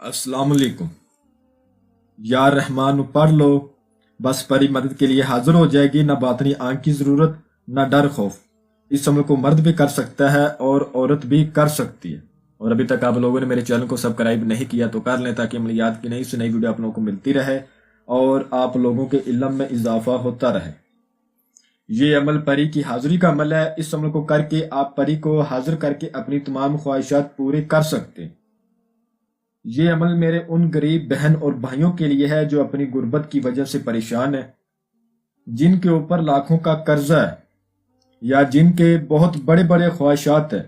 अस्सलाम वालेकुम। या रहमान पढ़ लो, बस परी मदद के लिए हाजिर हो जाएगी। ना बातनी आंख की जरूरत, ना डर खौफ। इस अमल को मर्द भी कर सकता है और औरत भी कर सकती है। और अभी तक आप लोगों ने मेरे चैनल को सब्सक्राइब नहीं किया तो कर लें, ताकि अमलियात की नई से नई वीडियो आप लोगों को मिलती रहे और आप लोगों के इल्म में इजाफा होता रहे। ये अमल परी की हाजिरी का अमल है। इस अमल को करके आप परी को हाजिर करके अपनी तमाम ख्वाहिशात पूरी कर सकते हैं। ये अमल मेरे उन गरीब बहन और भाइयों के लिए है जो अपनी गुर्बत की वजह से परेशान है, जिनके ऊपर लाखों का कर्जा है, या जिनके बहुत बड़े बड़े ख्वाहिशात हैं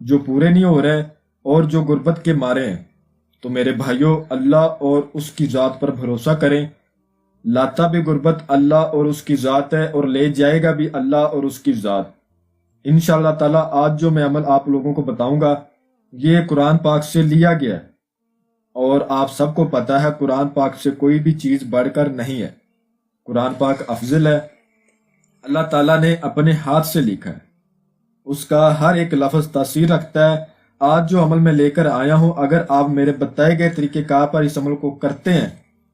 जो पूरे नहीं हो रहे और जो गुर्बत के मारे हैं। तो मेरे भाइयों, अल्लाह और उसकी ज़ात पर भरोसा करें। लाता भी गुर्बत अल्लाह और उसकी ज़ात है और ले जाएगा भी अल्लाह और उसकी ज़ात। इंशाअल्लाह ताला आज जो मैं अमल आप लोगों को बताऊंगा ये कुरान पाक से लिया गया है, और आप सबको पता है कुरान पाक से कोई भी चीज बढ़कर नहीं है। कुरान पाक अफजल है, अल्लाह ताला ने अपने हाथ से लिखा है, उसका हर एक लफ्ज तासीर रखता है। आज जो अमल मैं लेकर आया हूं, अगर आप मेरे बताए गए तरीकेकार पर इस अमल को करते हैं,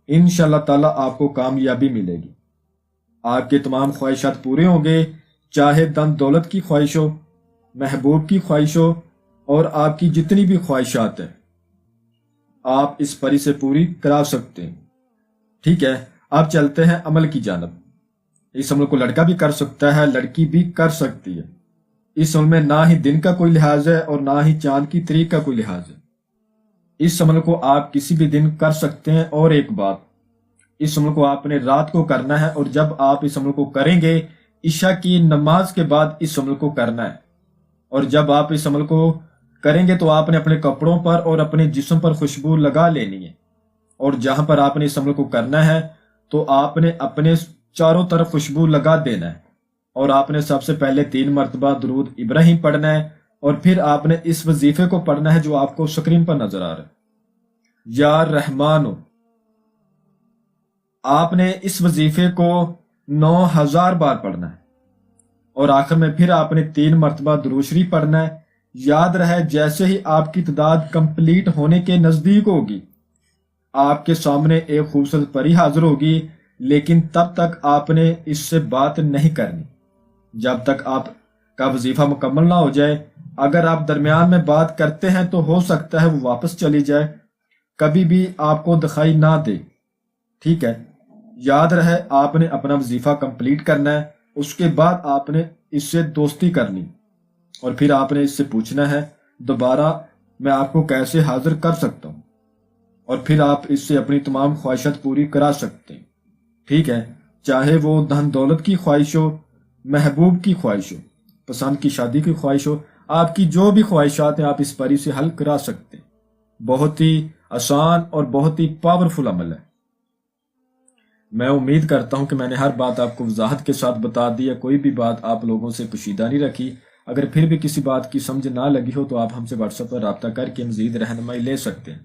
इंशाअल्लाह ताला आपको कामयाबी मिलेगी। आपके तमाम ख्वाहिशात पूरे होंगे, चाहे धन दौलत की ख्वाहिश हो, महबूब की ख्वाहिश हो, और आपकी जितनी भी ख्वाहिशात है आप इस परी से पूरी करा सकते हैं। ठीक है, अब चलते हैं अमल की जानब। इस अमल को लड़का भी कर सकता है, लड़की भी कर सकती है। इस अमल में ना ही दिन का कोई लिहाज है और ना ही चांद की तारीख का कोई लिहाज है। इस अमल को आप किसी भी दिन कर सकते हैं। और एक बात, इस अमल को आपने रात को करना है, और जब आप इस अमल को करेंगे इशा की नमाज के बाद इस अमल को करना है। और जब आप इस अमल को करेंगे तो आपने अपने कपड़ों पर और अपने जिस्म पर खुशबू लगा लेनी है। और जहां पर आपने इस अमल को करना है तो आपने अपने चारों तरफ खुशबू लगा देना है। और आपने सबसे पहले 3 मरतबा दुरूद इब्राहिम पढ़ना है, और फिर आपने इस वजीफे को पढ़ना है जो आपको स्क्रीन पर नजर आ रहा है, या रहमानो। आपने इस वजीफे को 9000 बार पढ़ना है, और आखिर में फिर आपने 3 मरतबा दुरूद शरीफ पढ़ना है। याद रहे, जैसे ही आपकी तादाद कंप्लीट होने के नजदीक होगी आपके सामने एक खूबसूरत परी हाजिर होगी, लेकिन तब तक आपने इससे बात नहीं करनी जब तक आपका वजीफा मुकम्मल ना हो जाए। अगर आप दरमियान में बात करते हैं तो हो सकता है वो वापस चली जाए, कभी भी आपको दिखाई ना दे। ठीक है, याद रहे आपने अपना वजीफा कंप्लीट करना है, उसके बाद आपने इससे दोस्ती करनी, और फिर आपने इससे पूछना है दोबारा मैं आपको कैसे हाजिर कर सकता हूं, और फिर आप इससे अपनी तमाम ख्वाहिशात पूरी करा सकते हैं। ठीक है, चाहे वो धन दौलत की ख्वाहिश हो, महबूब की ख्वाहिश हो, पसंद की शादी की ख्वाहिश हो, आपकी जो भी ख्वाहिशात हैं आप इस परी से हल करा सकते हैं। बहुत ही आसान और बहुत ही पावरफुल अमल है। मैं उम्मीद करता हूं कि मैंने हर बात आपको वजाहत के साथ बता दी है, कोई भी बात आप लोगों से पोशीदा नहीं रखी। अगर फिर भी किसी बात की समझ ना लगी हो तो आप हमसे व्हाट्सएप पर रब्ता करके मजीद रहनुमाई ले सकते हैं।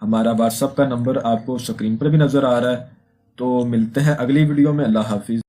हमारा व्हाट्सएप का नंबर आपको स्क्रीन पर भी नजर आ रहा है। तो मिलते हैं अगली वीडियो में। अल्लाह हाफिज।